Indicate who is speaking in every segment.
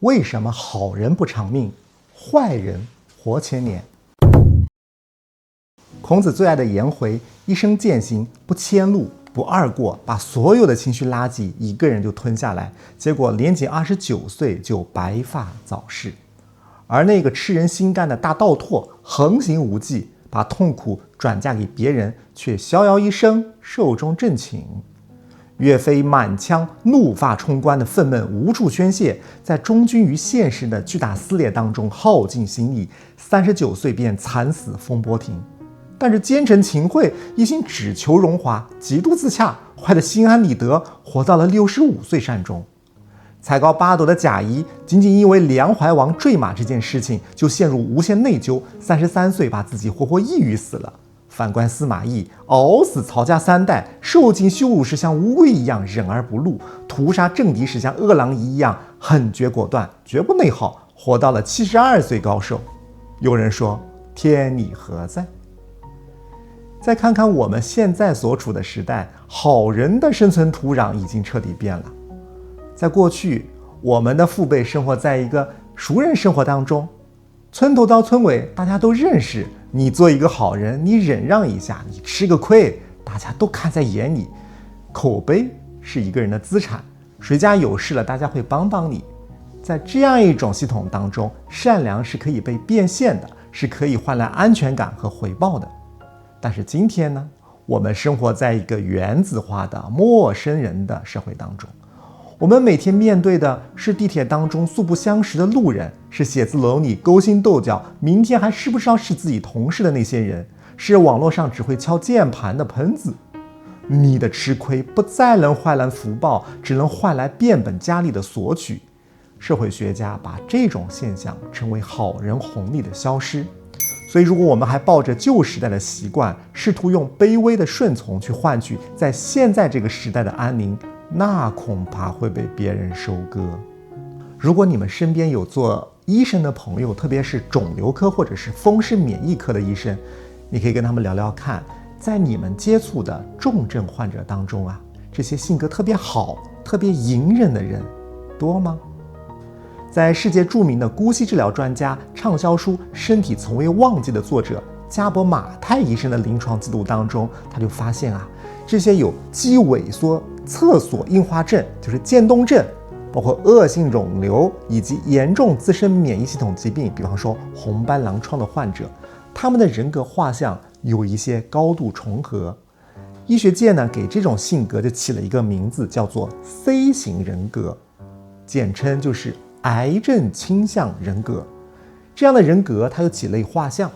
Speaker 1: 为什么好人不长命，坏人活千年？孔子最爱的颜回，一生践行不迁怒、不贰过，把所有的情绪垃圾一个人就吞下来，结果年仅29岁就白发早逝。而那个吃人心肝的大倒拓，横行无忌，把痛苦转嫁给别人，却逍遥一生，寿终正寝。岳飞满腔怒发冲冠的愤懑无处宣泄，在忠君于现实的巨大撕裂当中耗尽心力，39岁便惨死风波亭。但是奸臣秦桧一心只求荣华，极度自洽，坏得心安理得，活到了65岁善终。才高八斗的贾谊，仅仅因为梁怀王坠马这件事情，就陷入无限内疚，33岁把自己活活抑郁死了。反观司马懿，熬死曹家3代，受尽羞辱时像乌龟一样忍而不怒，屠杀政敌时像饿狼一样狠绝果断，绝不内耗，活到了72岁高寿。有人说，天理何在？再看看我们现在所处的时代，好人的生存土壤已经彻底变了。在过去，我们的父辈生活在一个熟人生活当中，村头到村尾大家都认识，你做一个好人，你忍让一下，你吃个亏，大家都看在眼里。口碑是一个人的资产，谁家有事了，大家会帮帮你。在这样一种系统当中，善良是可以被变现的，是可以换来安全感和回报的。但是今天呢，我们生活在一个原子化的陌生人的社会当中，我们每天面对的是地铁当中素不相识的路人，是写字楼里勾心斗角，明天还是不知道是自己同事的那些人，是网络上只会敲键盘的喷子。你的吃亏不再能换来福报，只能换来变本加厉的索取。社会学家把这种现象称为好人红利的消失。所以如果我们还抱着旧时代的习惯，试图用卑微的顺从去换取在现在这个时代的安宁，那恐怕会被别人收割。如果你们身边有做医生的朋友，特别是肿瘤科或者是风湿免疫科的医生，你可以跟他们聊聊看，在你们接触的重症患者当中啊，这些性格特别好、特别隐忍的人多吗？在世界著名的姑息治疗专家、畅销书《身体从未忘记》的作者加伯马泰医生的临床记录当中，他就发现啊，这些有肌萎缩侧索硬化症，就是渐冻症，包括恶性肿瘤以及严重自身免疫系统疾病，比方说红斑狼疮的患者，他们的人格画像有一些高度重合。医学界呢，给这种性格就起了一个名字，叫做 C 型人格，简称就是癌症倾向人格。这样的人格它有几类画像。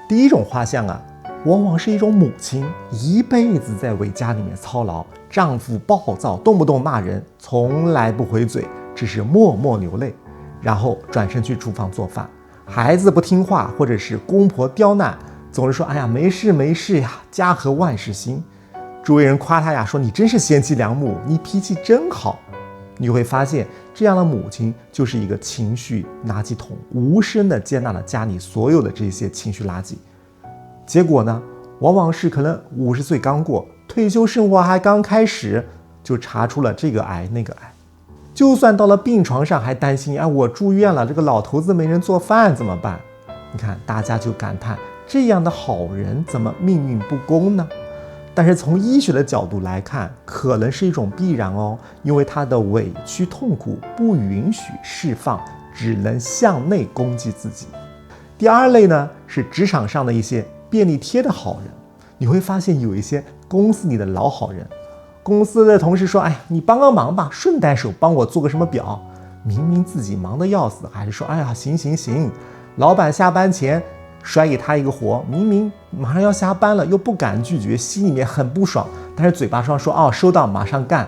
Speaker 1: 第一种画像啊，往往是一种母亲一辈子在为家里面操劳，丈夫暴躁，动不动骂人，从来不回嘴，只是默默流泪，然后转身去厨房做饭。孩子不听话，或者是公婆刁难，总是说哎呀没事没事呀，家和万事兴。周围人夸他呀，说你真是贤妻良母，你脾气真好。你会发现，这样的母亲就是一个情绪垃圾桶，无声地接纳了家里所有的这些情绪垃圾。结果呢，往往是可能50岁刚过，退休生活还刚开始，就查出了这个癌那个癌。就算到了病床上，还担心我住院了，这个老头子没人做饭怎么办？你看，大家就感叹，这样的好人怎么命运不公呢？但是从医学的角度来看，可能是一种必然哦，因为他的委屈痛苦不允许释放，只能向内攻击自己。第二类呢，是职场上的一些便利贴的好人。你会发现有一些公司里的老好人，公司的同事说，哎呀，你帮个忙吧，顺带手帮我做个什么表，明明自己忙得要死，还是说，哎呀，行行行。老板下班前甩给他一个活，明明马上要下班了，又不敢拒绝，心里面很不爽，但是嘴巴上说收到，马上干。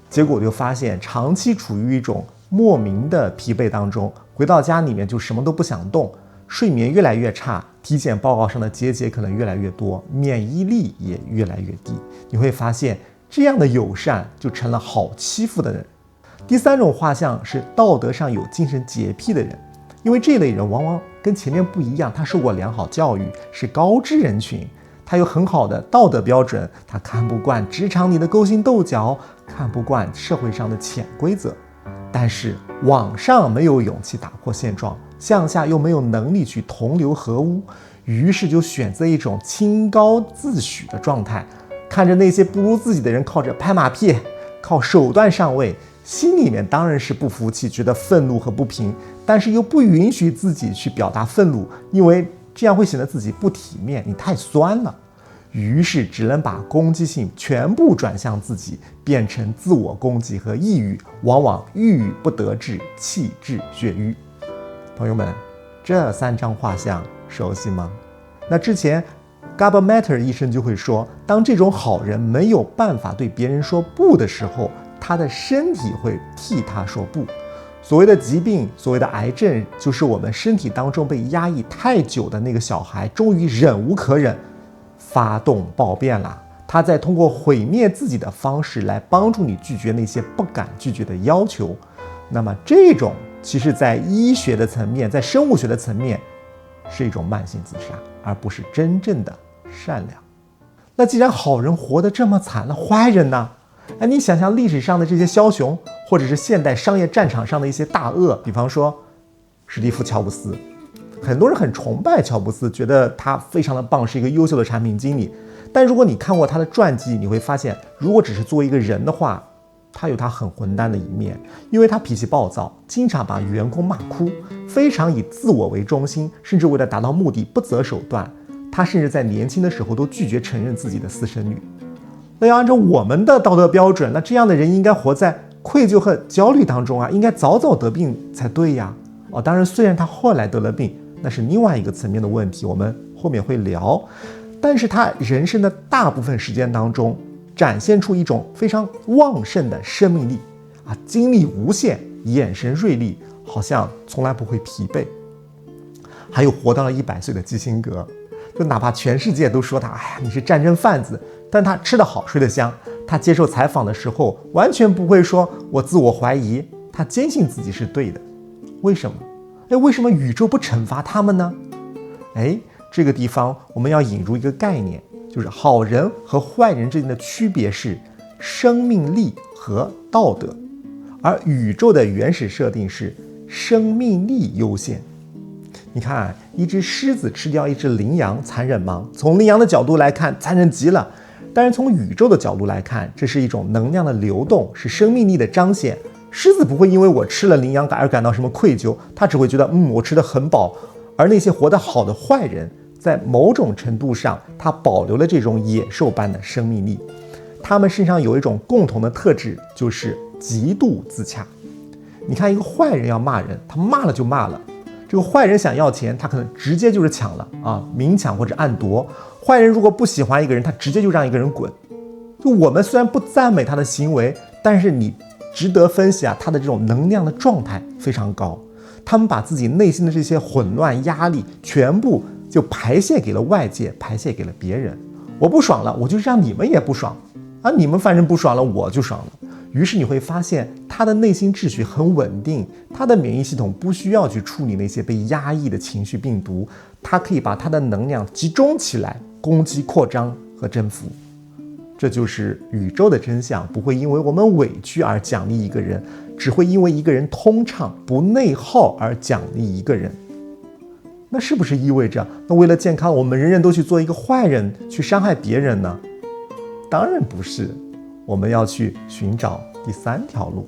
Speaker 1: 结果就发现长期处于一种莫名的疲惫当中，回到家里面就什么都不想动，睡眠越来越差，体检报告上的结节可能越来越多，免疫力也越来越低。你会发现这样的友善就成了好欺负的人。第三种画像是道德上有精神洁癖的人，因为这类人往往跟前面不一样，他受过良好教育，是高知人群，他有很好的道德标准，他看不惯职场里的勾心斗角，看不惯社会上的潜规则。但是往上没有勇气打破现状，向下又没有能力去同流合污，于是就选择一种清高自诩的状态，看着那些不如自己的人靠着拍马屁，靠手段上位，心里面当然是不服气，觉得愤怒和不平，但是又不允许自己去表达愤怒，因为这样会显得自己不体面，你太酸了。于是只能把攻击性全部转向自己，变成自我攻击和抑郁，往往郁郁不得志，气滞血瘀。朋友们，这3张画像熟悉吗？那之前 Gabor-Maté 医生就会说，当这种好人没有办法对别人说不的时候，他的身体会替他说不。所谓的疾病，所谓的癌症，就是我们身体当中被压抑太久的那个小孩，终于忍无可忍，发动暴变了。他在通过毁灭自己的方式来帮助你拒绝那些不敢拒绝的要求。那么这种其实在医学的层面，在生物学的层面，是一种慢性自杀，而不是真正的善良。那既然好人活得这么惨，那坏人呢？你想想历史上的这些枭雄，或者是现代商业战场上的一些大鳄，比方说史蒂夫·乔布斯，很多人很崇拜乔布斯，觉得他非常的棒，是一个优秀的产品经理。但如果你看过他的传记，你会发现，如果只是作为一个人的话，他有他很混蛋的一面，因为他脾气暴躁，经常把员工骂哭，非常以自我为中心，甚至为了达到目的不择手段。他甚至在年轻的时候都拒绝承认自己的私生女。那要按照我们的道德标准，那这样的人应该活在愧疚和焦虑当中啊，应该早早得病才对呀。当然，虽然他后来得了病，那是另外一个层面的问题，我们后面会聊。但是他人生的大部分时间当中，展现出一种非常旺盛的生命力啊，精力无限，眼神锐利，好像从来不会疲惫。还有活到了100岁的基辛格，就哪怕全世界都说他，你是战争贩子，但他吃得好，睡得香。他接受采访的时候，完全不会说我自我怀疑，他坚信自己是对的。为什么？为什么宇宙不惩罚他们呢？这个地方我们要引入一个概念，就是好人和坏人之间的区别是生命力和道德，而宇宙的原始设定是生命力优先。你看，一只狮子吃掉一只羚羊，残忍吗？从羚羊的角度来看，残忍极了。但是从宇宙的角度来看，这是一种能量的流动，是生命力的彰显。狮子不会因为我吃了羚羊而感到什么愧疚，它只会觉得我吃得很饱。而那些活得好的坏人，在某种程度上，他保留了这种野兽般的生命力。他们身上有一种共同的特质，就是极度自洽。你看，一个坏人要骂人，他骂了就骂了。这个坏人想要钱，他可能直接就是抢了啊，明抢或者暗夺。坏人如果不喜欢一个人，他直接就让一个人滚。就我们虽然不赞美他的行为，但是你值得分析啊，他的这种能量的状态非常高。他们把自己内心的这些混乱、压力全部就排泄给了外界，排泄给了别人。我不爽了，我就让你们也不爽啊！你们反正不爽了，我就爽了。于是你会发现，他的内心秩序很稳定，他的免疫系统不需要去处理那些被压抑的情绪病毒，他可以把他的能量集中起来，攻击、扩张和征服。这就是宇宙的真相，不会因为我们委屈而奖励一个人，只会因为一个人通畅不内耗而奖励一个人。那是不是意味着，那为了健康，我们人人都去做一个坏人，去伤害别人呢？当然不是，我们要去寻找第3条路。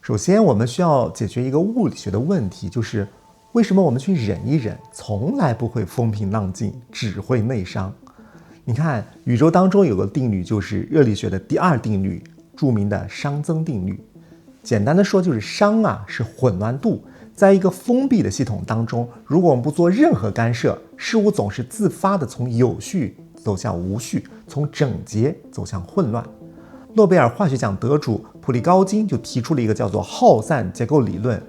Speaker 1: 首先，我们需要解决一个物理学的问题，就是为什么我们去忍一忍，从来不会风平浪静，只会内伤？你看，宇宙当中有个定律，就是热力学的第2定律，著名的熵增定律。简单的说，就是熵是混乱度。在一个封闭的系统当中，如果我们不做任何干涉，事物总是自发的从有序走向无序，从整洁走向混乱。诺贝尔化学奖得主普利高津就提出了一个叫做耗散结构理论。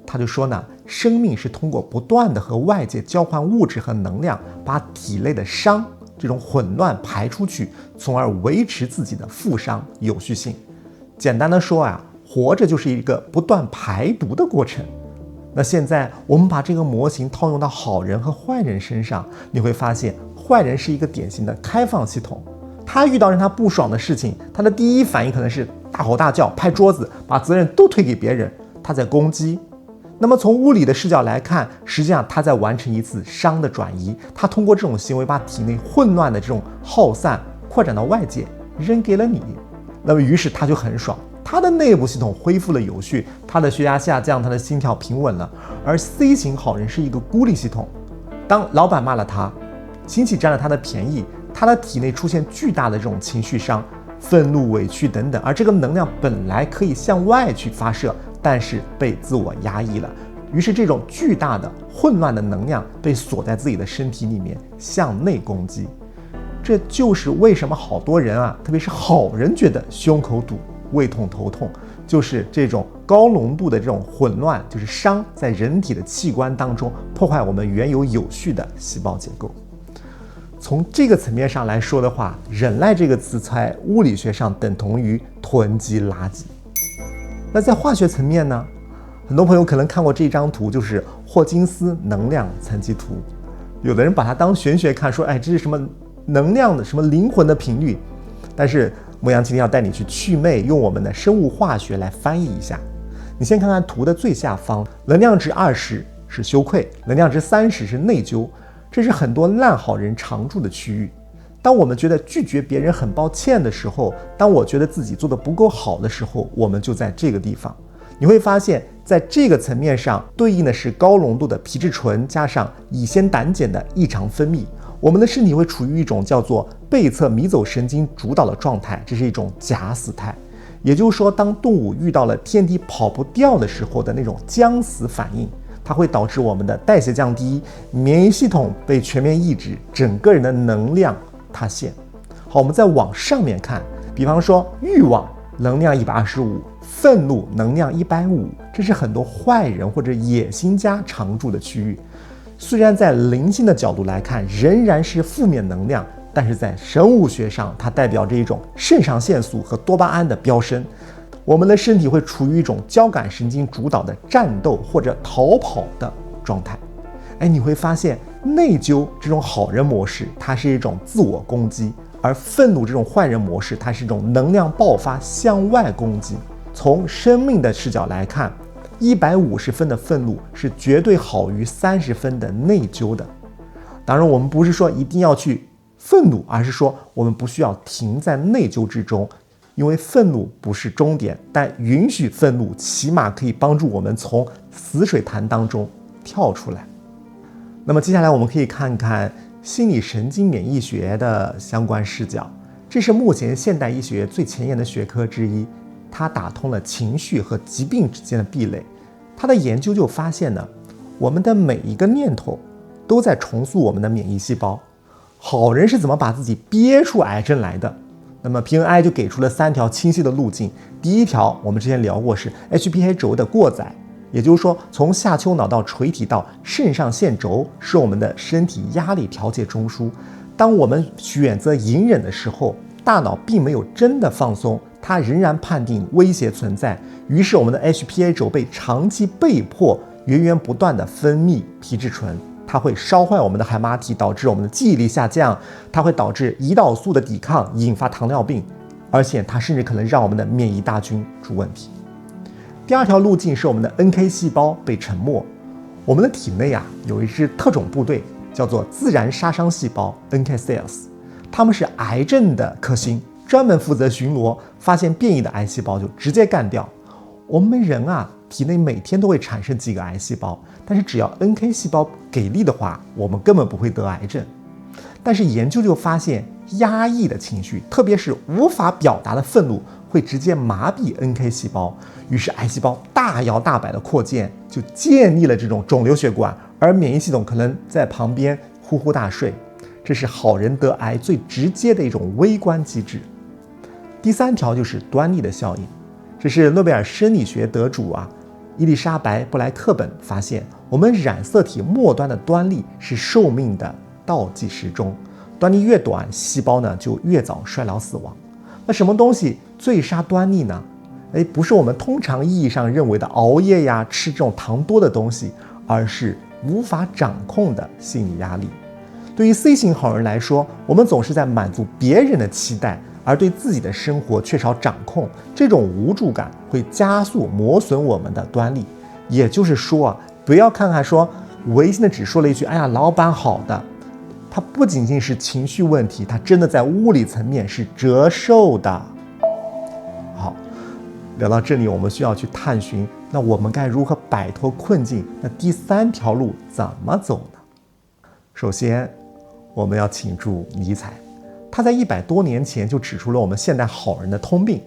Speaker 1: 他就说呢，生命是通过不断的和外界交换物质和能量，把体内的熵这种混乱排出去，从而维持自己的负熵有序性。简单的说活着就是一个不断排毒的过程。那现在我们把这个模型套用到好人和坏人身上，你会发现坏人是一个典型的开放系统。他遇到让他不爽的事情，他的第一反应可能是大吼大叫、拍桌子，把责任都推给别人。他在攻击。那么从物理的视角来看，实际上他在完成一次熵的转移，他通过这种行为把体内混乱的这种耗散扩展到外界，扔给了你。那么于是他就很爽，他的内部系统恢复了有序，他的血压下降，他的心跳平稳了。而 C 型好人是一个孤立系统，当老板骂了他，亲戚占了他的便宜，他的体内出现巨大的这种情绪伤，愤怒、委屈等等，而这个能量本来可以向外去发射，但是被自我压抑了，于是这种巨大的混乱的能量被锁在自己的身体里面，向内攻击。这就是为什么好多人啊，特别是好人觉得胸口堵、胃痛、头痛，就是这种高浓度的这种混乱，就是熵在人体的器官当中破坏我们原有有序的细胞结构。从这个层面上来说的话，忍耐这个词在物理学上等同于囤积垃圾。那在化学层面呢？很多朋友可能看过这张图，就是霍金斯能量层级图。有的人把它当玄学看，说，哎，这是什么能量的、什么灵魂的频率？但是牧羊今天要带你去祛魅，用我们的生物化学来翻译一下。你先看看图的最下方，能量值20是羞愧，能量值30是内疚。这是很多烂好人常住的区域。当我们觉得拒绝别人很抱歉的时候，当我觉得自己做得不够好的时候，我们就在这个地方。你会发现在这个层面上对应的是高浓度的皮质醇加上乙酰胆碱的异常分泌，我们的身体会处于一种叫做背侧迷走神经主导的状态，这是一种假死态。也就是说，当动物遇到了天敌跑不掉的时候的那种将死反应，它会导致我们的代谢降低，免疫系统被全面抑制，整个人的能量塌陷。好，我们再往上面看，比方说欲望能量125，愤怒能量150，这是很多坏人或者野心家常住的区域。虽然在灵性的角度来看仍然是负面能量，但是在生物学上它代表着一种肾上腺素和多巴胺的飙升，我们的身体会处于一种交感神经主导的战斗或者逃跑的状态。你会发现内疚这种好人模式，它是一种自我攻击，而愤怒这种坏人模式，它是一种能量爆发向外攻击。从生命的视角来看，150分的愤怒是绝对好于30分的内疚的。当然，我们不是说一定要去愤怒，而是说我们不需要停在内疚之中。因为愤怒不是终点，但允许愤怒起码可以帮助我们从死水潭当中跳出来。那么接下来我们可以看看心理神经免疫学的相关视角，这是目前现代医学最前沿的学科之一，它打通了情绪和疾病之间的壁垒。它的研究就发现呢，我们的每一个念头都在重塑我们的免疫细胞。好人是怎么把自己憋出癌症来的？那么 PNI 就给出了3条清晰的路径。第一条我们之前聊过，是 HPA 轴的过载，也就是说从下丘脑到垂体到肾上腺轴是我们的身体压力调节中枢。当我们选择隐忍的时候，大脑并没有真的放松，它仍然判定威胁存在，于是我们的 HPA 轴被长期被迫源源不断的分泌皮质醇，它会烧坏我们的海马体，导致我们的记忆力下降，它会导致胰岛素的抵抗，引发糖尿病，而且它甚至可能让我们的免疫大军出问题。第二条路径是我们的 NK 细胞被沉没。我们的体内有一支特种部队，叫做自然杀伤细胞 NK cells， 它们是癌症的克星，专门负责巡逻，发现变异的癌细胞就直接干掉。我们人体内每天都会产生几个癌细胞，但是只要 NK 细胞给力的话，我们根本不会得癌症。但是研究就发现，压抑的情绪，特别是无法表达的愤怒，会直接麻痹 NK 细胞，于是癌细胞大摇大摆的扩建，就建立了这种肿瘤血管，而免疫系统可能在旁边呼呼大睡。这是好人得癌最直接的一种微观机制。第3条就是端粒的效应，这是诺贝尔生理学得主伊丽莎白·布莱特本发现，我们染色体末端的端粒是寿命的倒计时钟，端粒越短，细胞呢就越早衰老死亡。那什么东西最杀端粒呢？不是我们通常意义上认为的熬夜吃这种糖多的东西，而是无法掌控的心理压力。对于 C 型好人来说，我们总是在满足别人的期待，而对自己的生活缺少掌控，这种无助感会加速磨损我们的端粒。也就是说啊，不要看看说违心的只说了一句“哎呀，老板好的”，它不仅仅是情绪问题，它真的在物理层面是折寿的。好，聊到这里，我们需要去探寻，那我们该如何摆脱困境？那第3条路怎么走呢？首先，我们要请出尼采，他在100多年前就指出了我们现代好人的通病。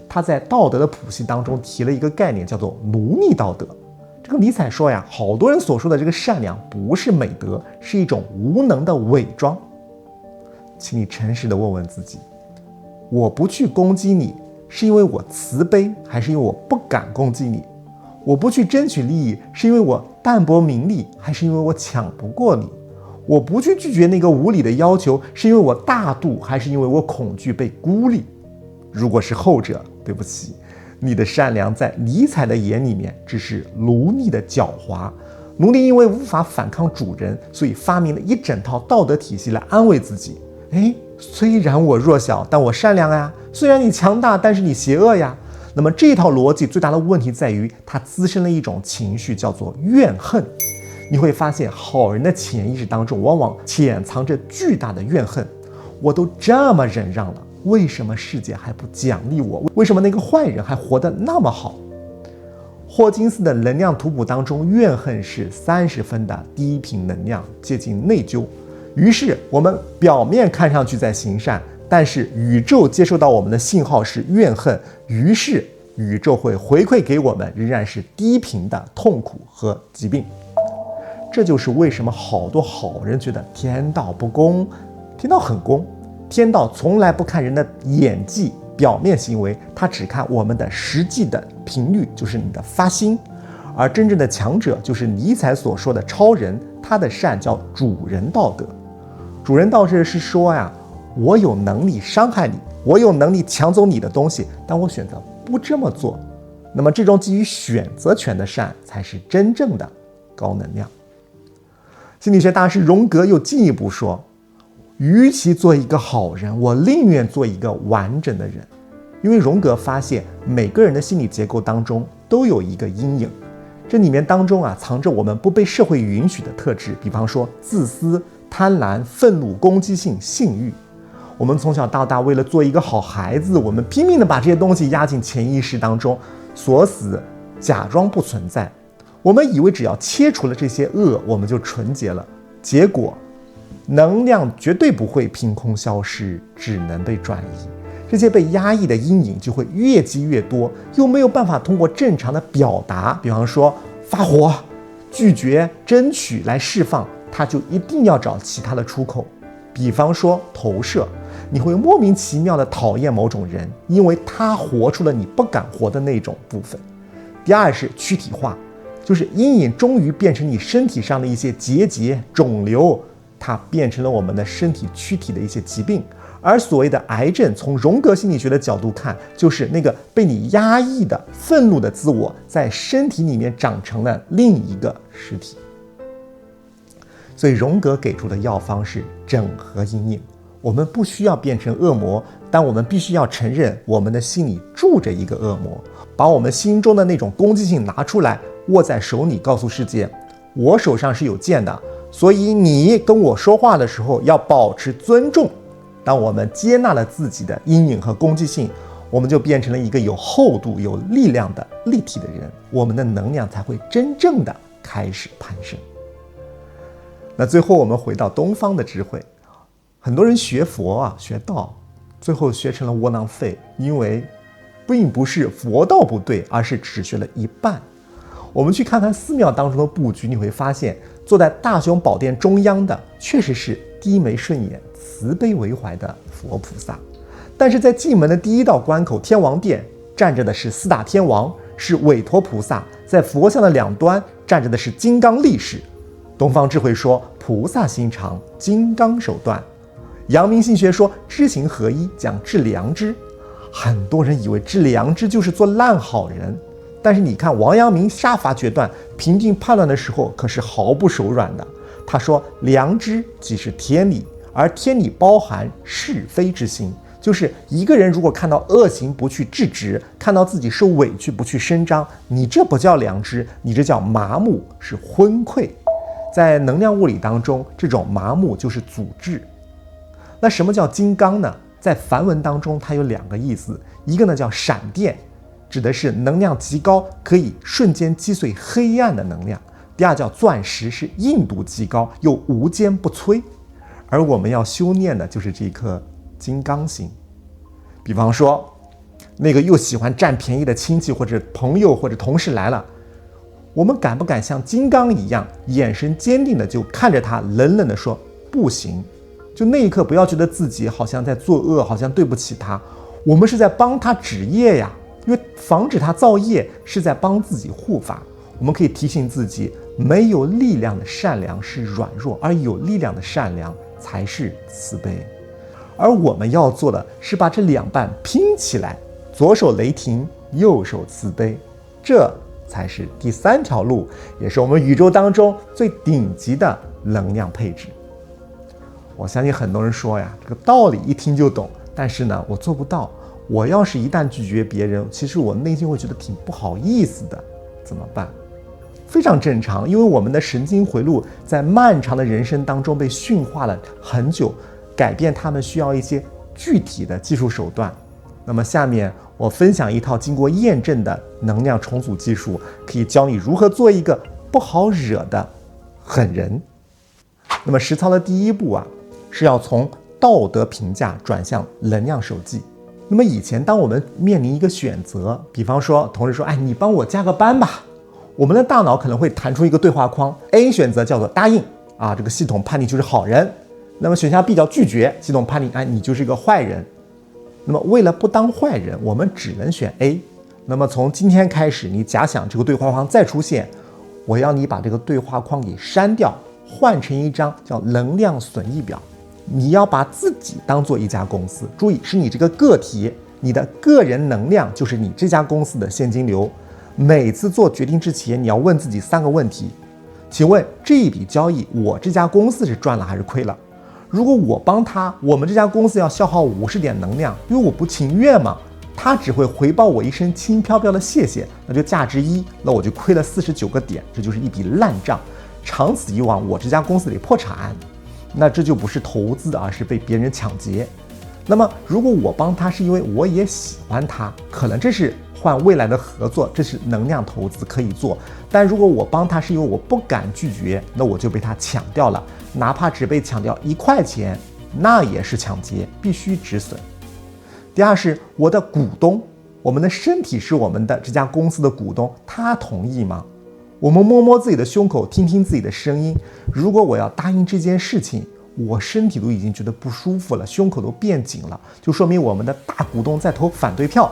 Speaker 1: 他在《道德的谱系》当中提了一个概念，叫做奴隶道德。这个尼采说呀，好多人所说的这个善良不是美德，是一种无能的伪装。请你诚实地问问自己，我不去攻击你，是因为我慈悲，还是因为我不敢攻击你？我不去争取利益，是因为我淡泊名利，还是因为我抢不过你？我不去拒绝那个无理的要求，是因为我大度，还是因为我恐惧被孤立？如果是后者，对不起，你的善良在尼采的眼里面只是奴隶的狡猾。奴隶因为无法反抗主人，所以发明了一整套道德体系来安慰自己。虽然我弱小，但我善良呀；虽然你强大，但是你邪恶呀。那么这套逻辑最大的问题在于，它滋生了一种情绪，叫做怨恨。你会发现，好人的潜意识当中往往潜藏着巨大的怨恨。我都这么忍让了，为什么世界还不奖励我？为什么那个坏人还活得那么好？霍金斯的能量图谱当中，怨恨是30分的低频能量，接近内疚。于是我们表面看上去在行善，但是宇宙接收到我们的信号是怨恨，于是宇宙会回馈给我们仍然是低频的痛苦和疾病。这就是为什么好多好人觉得天道不公。天道很公，天道从来不看人的演技、表面行为，他只看我们的实际的频率，就是你的发心。而真正的强者就是尼采所说的超人，他的善叫主人道德。主人道德是说呀，我有能力伤害你，我有能力抢走你的东西，但我选择不这么做。那么这种基于选择权的善才是真正的高能量。心理学大师荣格又进一步说，与其做一个好人，我宁愿做一个完整的人。因为荣格发现每个人的心理结构当中都有一个阴影，这里面当中藏着我们不被社会允许的特质，比方说自私、贪婪、愤怒、攻击性、性欲。我们从小到大为了做一个好孩子，我们拼命的把这些东西压进潜意识当中，锁死，假装不存在。我们以为只要切除了这些恶，我们就纯洁了。结果能量绝对不会凭空消失，只能被转移。这些被压抑的阴影就会越积越多，又没有办法通过正常的表达，比方说发火、拒绝、争取来释放，它就一定要找其他的出口。比方说投射，你会莫名其妙的讨厌某种人，因为他活出了你不敢活的那种部分。第二是躯体化，就是阴影终于变成你身体上的一些结节、肿瘤，它变成了我们的身体躯体的一些疾病。而所谓的癌症，从荣格心理学的角度看，就是那个被你压抑的愤怒的自我在身体里面长成了另一个实体。所以荣格给出的药方是整合阴影。我们不需要变成恶魔，但我们必须要承认我们的心里住着一个恶魔，把我们心中的那种攻击性拿出来，握在手里，告诉世界，我手上是有剑的，所以你跟我说话的时候要保持尊重。当我们接纳了自己的阴影和攻击性，我们就变成了一个有厚度、有力量的立体的人，我们的能量才会真正的开始攀升。那最后我们回到东方的智慧，很多人学佛学道，最后学成了窝囊废，因为并不是佛道不对，而是只学了一半。我们去看看寺庙当中的布局，你会发现坐在大雄宝殿中央的确实是低眉顺眼、慈悲为怀的佛菩萨，但是在进门的第一道关口天王殿站着的是四大天王，是韦陀菩萨，在佛像的两端站着的是金刚力士。东方智慧说菩萨心肠，金刚手段。阳明心学说知行合一，讲治良知。很多人以为治良知就是做烂好人，但是你看王阳明杀伐决断、平定叛乱的时候可是毫不手软的。他说良知即是天理，而天理包含是非之心，就是一个人如果看到恶行不去制止，看到自己受委屈不去伸张，你这不叫良知，你这叫麻木，是昏聩。在能量物理当中，这种麻木就是阻滞。那什么叫金刚呢？在梵文当中，它有2个意思，一个呢叫闪电，指的是能量极高，可以瞬间击碎黑暗的能量；第二叫钻石，是硬度极高，又无坚不摧。而我们要修炼的就是这颗金刚心。比方说，那个又喜欢占便宜的亲戚或者朋友或者同事来了，我们敢不敢像金刚一样，眼神坚定的就看着他，冷冷的说不行？就那一刻，不要觉得自己好像在作恶，好像对不起他，我们是在帮他止业呀，因为防止他造业是在帮自己护法。我们可以提醒自己，没有力量的善良是软弱，而有力量的善良才是慈悲。而我们要做的是把这2半拼起来，左手雷霆，右手慈悲，这才是第3条路，也是我们宇宙当中最顶级的能量配置。我相信很多人说呀，这个道理一听就懂，但是呢，我做不到。我要是一旦拒绝别人，其实我内心会觉得挺不好意思的，怎么办？非常正常，因为我们的神经回路在漫长的人生当中被驯化了很久，改变它们需要一些具体的技术手段。那么下面我分享一套经过验证的能量重组技术，可以教你如何做一个不好惹的狠人。那么实操的第1步啊，是要从道德评价转向能量守纪。那么以前当我们面临一个选择，比方说同事说，你帮我加个班吧，我们的大脑可能会弹出一个对话框， A 选择叫做答应啊，这个系统判定就是好人。那么选项 B 叫拒绝，系统判定你就是一个坏人。那么为了不当坏人，我们只能选 A。那么从今天开始，你假想这个对话框再出现，我要你把这个对话框给删掉，换成一张叫能量损益表。你要把自己当做一家公司，注意是你这个个体，你的个人能量就是你这家公司的现金流。每次做决定之前，你要问自己3个问题：请问这一笔交易，我这家公司是赚了还是亏了？如果我帮他，我们这家公司要消耗50点能量，因为我不情愿嘛，他只会回报我一声轻飘飘的谢谢，那就价值1，那我就亏了49个点，这就是一笔烂账。长此以往，我这家公司得破产。那这就不是投资，而是被别人抢劫。那么如果我帮他是因为我也喜欢他，可能这是换未来的合作，这是能量投资可以做。但如果我帮他是因为我不敢拒绝，那我就被他抢掉了，哪怕只被抢掉1块钱，那也是抢劫，必须止损。第二是我的股东，我们的身体是我们的这家公司的股东，他同意吗？我们摸摸自己的胸口，听听自己的声音。如果我要答应这件事情，我身体都已经觉得不舒服了，胸口都变紧了，就说明我们的大股东在投反对票。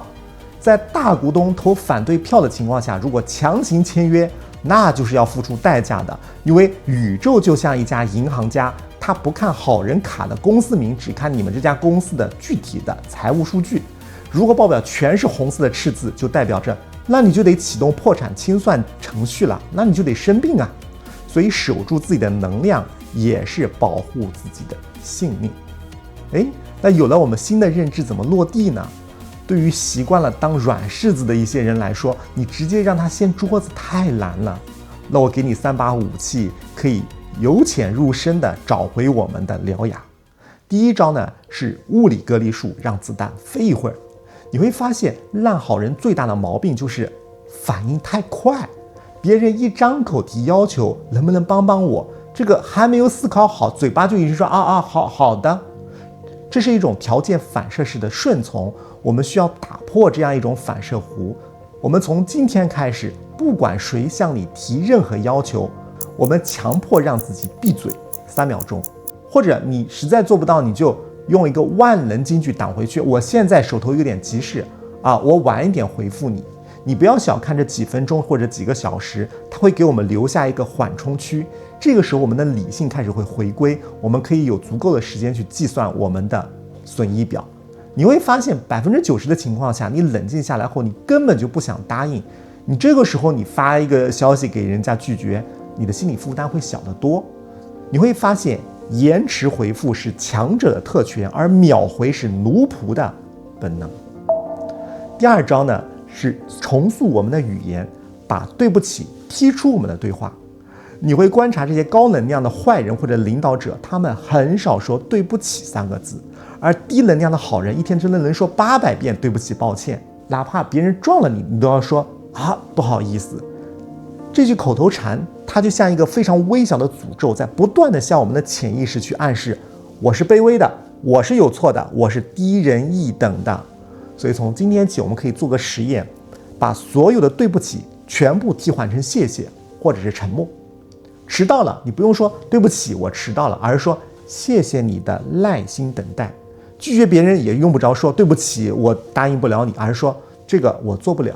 Speaker 1: 在大股东投反对票的情况下，如果强行签约，那就是要付出代价的。因为宇宙就像一家银行家，他不看好人卡的公司名，只看你们这家公司的具体的财务数据。如果报表全是红色的赤字，就代表着那你就得启动破产清算程序了，那你就得生病啊。所以守住自己的能量也是保护自己的性命。那有了我们新的认知，怎么落地呢？对于习惯了当软柿子的一些人来说，你直接让他掀桌子太难了。那我给你3把武器，可以由浅入深的找回我们的獠牙。第一招呢是物理隔离术，让子弹飞一会儿。你会发现烂好人最大的毛病就是反应太快，别人一张口提要求能不能帮帮我，这个还没有思考好，嘴巴就已经说好的。这是一种条件反射式的顺从，我们需要打破这样一种反射弧。我们从今天开始，不管谁向你提任何要求，我们强迫让自己闭嘴3秒钟，或者你实在做不到，你就用一个万能金句挡回去。我现在手头有点急事我晚一点回复你。你不要小看这几分钟或者几个小时，它会给我们留下一个缓冲区。这个时候我们的理性开始会回归，我们可以有足够的时间去计算我们的损益表。你会发现90%的情况下，你冷静下来后，你根本就不想答应。你这个时候你发一个消息给人家拒绝，你的心理负担会小得多。你会发现延迟回复是强者的特权，而秒回是奴仆的本能。第二招呢，是重塑我们的语言，把对不起踢出我们的对话。你会观察这些高能量的坏人或者领导者，他们很少说对不起3个字，而低能量的好人一天之内能说800遍对不起抱歉，哪怕别人撞了你，你都要说不好意思。这句口头禅它就像一个非常微小的诅咒，在不断的向我们的潜意识去暗示，我是卑微的，我是有错的，我是低人一等的。所以从今天起，我们可以做个实验，把所有的对不起全部替换成谢谢或者是沉默。迟到了，你不用说对不起我迟到了，而是说谢谢你的耐心等待。拒绝别人也用不着说对不起我答应不了你，而是说这个我做不了，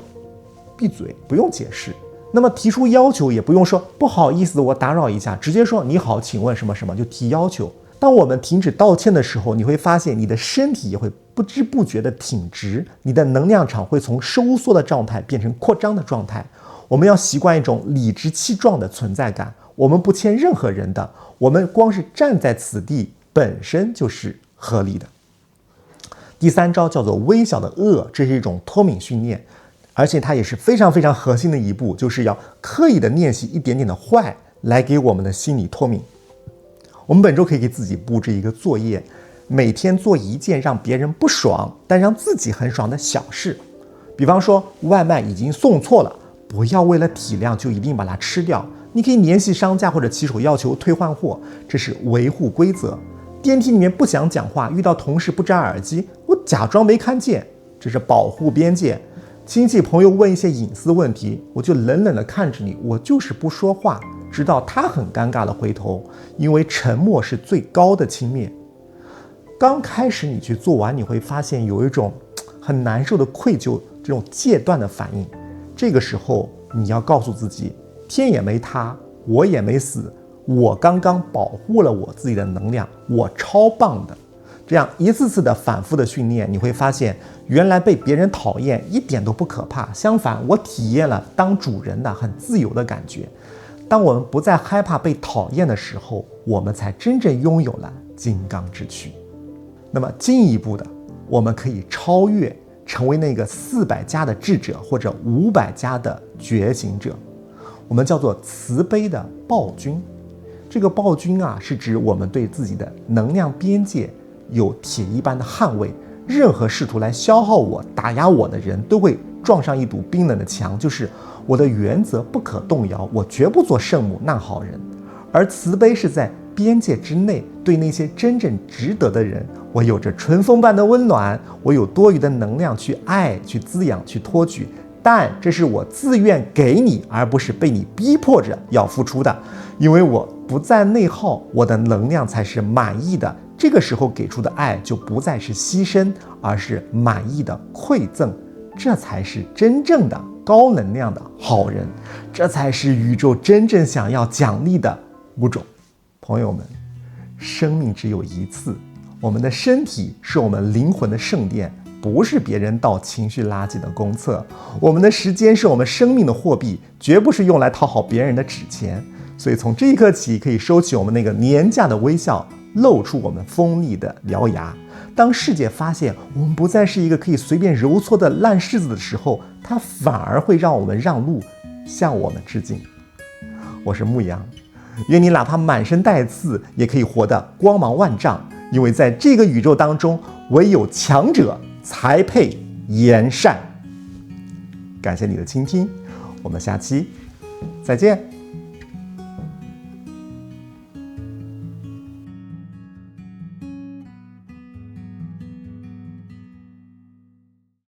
Speaker 1: 闭嘴，不用解释。那么提出要求也不用说不好意思我打扰一下，直接说你好请问什么什么就提要求。当我们停止道歉的时候，你会发现你的身体也会不知不觉的挺直，你的能量场会从收缩的状态变成扩张的状态。我们要习惯一种理直气壮的存在感，我们不欠任何人的，我们光是站在此地本身就是合理的。第3招叫做微小的恶，这是一种脱敏训练，而且它也是非常非常核心的一步，就是要刻意的练习一点点的坏来给我们的心理脱敏。我们本周可以给自己布置一个作业，每天做一件让别人不爽但让自己很爽的小事。比方说外卖已经送错了，不要为了体谅就一定把它吃掉，你可以联系商家或者骑手要求退换货，这是维护规则。电梯里面不想讲话，遇到同事不摘耳机，我假装没看见，这是保护边界。亲戚朋友问一些隐私问题，我就冷冷地看着你，我就是不说话，直到他很尴尬的回头，因为沉默是最高的轻蔑。刚开始你去做完，你会发现有一种很难受的愧疚，这种戒断的反应。这个时候你要告诉自己，天也没塌，我也没死，我刚刚保护了我自己的能量，我超棒的。这样一次次的反复的训练，你会发现原来被别人讨厌一点都不可怕，相反我体验了当主人的很自由的感觉。当我们不再害怕被讨厌的时候，我们才真正拥有了金刚之躯。那么进一步的，我们可以超越，成为那个400加的智者或者500加的觉醒者，我们叫做慈悲的暴君。这个暴君啊，是指我们对自己的能量边界有铁一般的捍卫，任何试图来消耗我、打压我的人都会撞上一堵冰冷的墙，就是我的原则不可动摇，我绝不做圣母那好人。而慈悲是在边界之内，对那些真正值得的人，我有着春风般的温暖，我有多余的能量去爱、去滋养、去托举，但这是我自愿给你，而不是被你逼迫着要付出的，因为我不再内耗，我的能量才是满意的。这个时候给出的爱就不再是牺牲，而是满意的馈赠，这才是真正的高能量的好人，这才是宇宙真正想要奖励的物种。朋友们，生命只有一次，我们的身体是我们灵魂的圣殿，不是别人倒情绪垃圾的公厕。我们的时间是我们生命的货币，绝不是用来讨好别人的纸钱。所以从这一刻起，可以收起我们那个廉价的微笑，露出我们锋利的獠牙。当世界发现我们不再是一个可以随便揉搓的烂柿子的时候，它反而会让我们让路，向我们致敬。我是牧羊，愿你哪怕满身带刺，也可以活得光芒万丈，因为在这个宇宙当中，唯有强者才配言善。感谢你的倾听，我们下期再见。